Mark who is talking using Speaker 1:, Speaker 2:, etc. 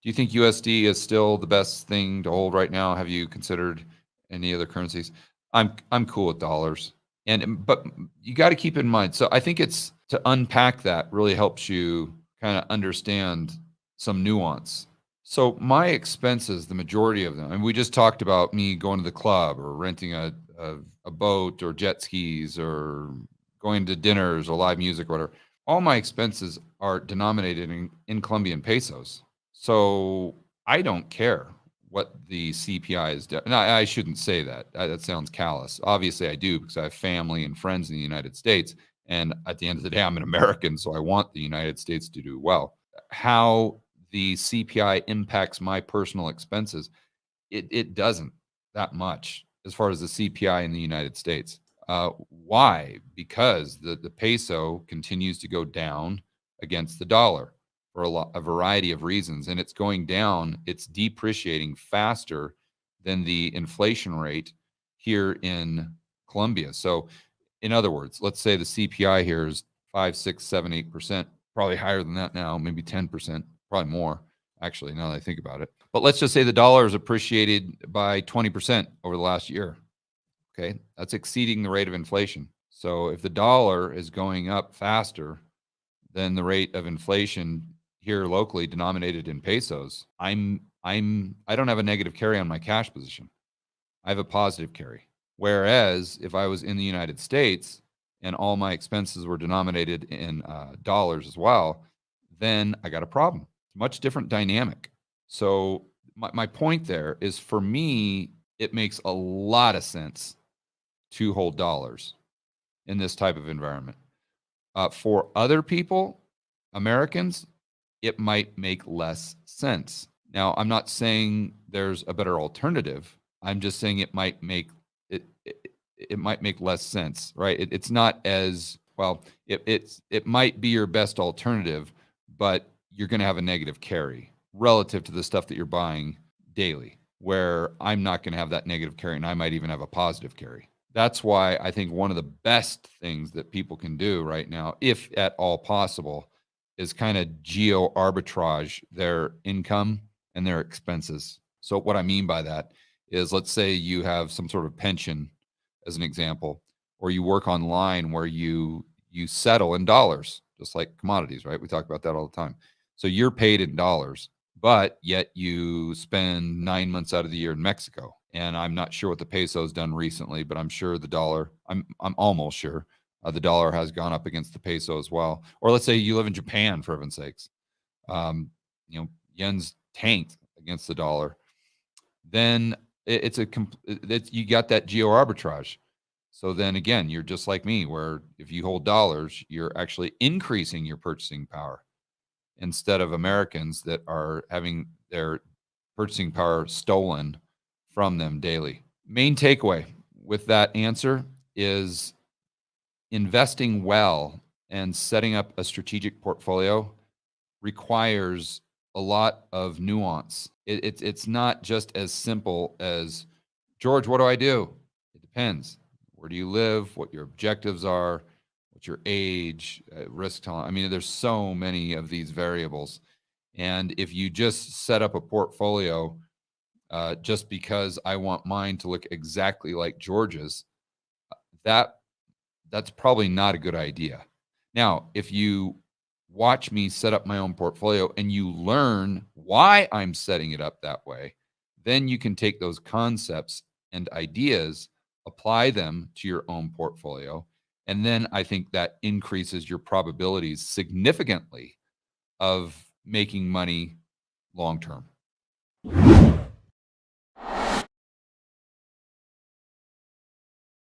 Speaker 1: Do you think USD is still the best thing to hold right now? Have you considered any other currencies? I'm cool with dollars. But you got to keep in mind. So I think it's to unpack that really helps you kind of understand some nuance. So my expenses, the majority of them, and we just talked about me going to the club or renting a boat or jet skis or going to dinners or live music or whatever. All my expenses are denominated in Colombian pesos. So I don't care what the CPI is. No, I shouldn't say that. That sounds callous. Obviously, I do because I have family and friends in the United States. And at the end of the day, I'm an American, so I want the United States to do well. How the CPI impacts my personal expenses, it doesn't that much as far as the CPI in the United States. Why? Because the peso continues to go down against the dollar for a variety of reasons, and it's going down. It's depreciating faster than the inflation rate here in Colombia. So, in other words, let's say the CPI here is 5, 6, 7, 8%, probably higher than that now, maybe 10%, probably more, actually, now that I think about it. But let's just say the dollar is appreciated by 20% over the last year. Okay, that's exceeding the rate of inflation. So if the dollar is going up faster than the rate of inflation here locally denominated in pesos, I don't have a negative carry on my cash position. I have a positive carry. Whereas if I was in the United States and all my expenses were denominated in dollars as well, then I got a problem. It's a much different dynamic. So my point there is, for me, it makes a lot of sense to hold dollars in this type of environment. For other people, Americans, it might make less sense. Now, I'm not saying there's a better alternative. I'm just saying it might make less sense, right? It's not as well. It might be your best alternative, but you're going to have a negative carry relative to the stuff that you're buying daily, where I'm not going to have that negative carry, and I might even have a positive carry. That's why I think one of the best things that people can do right now, if at all possible, is kind of geo arbitrage their income and their expenses. So what I mean by that is, let's say you have some sort of pension, as an example, or you work online where you settle in dollars, just like commodities, right? We talk about that all the time. So you're paid in dollars, but yet you spend 9 months out of the year in Mexico. And I'm not sure what the peso has done recently, but I'm sure the dollar, I'm almost sure the dollar has gone up against the peso as well. Or let's say you live in Japan, for heaven's sakes. Yen's tanked against the dollar. Then you got that geo arbitrage. So then again, you're just like me, where if you hold dollars, you're actually increasing your purchasing power, instead of Americans that are having their purchasing power stolen from them daily. Main takeaway with that answer is investing well and setting up a strategic portfolio requires a lot of nuance. It's not just as simple as, George, what do I do? It depends. Where do you live? What your objectives are? What's your age? Risk tolerance? I mean, there's so many of these variables. And if you just set up a portfolio just because I want mine to look exactly like George's, that's probably not a good idea. Now, if you watch me set up my own portfolio and you learn why I'm setting it up that way, then you can take those concepts and ideas, apply them to your own portfolio, and then I think that increases your probabilities significantly of making money long term.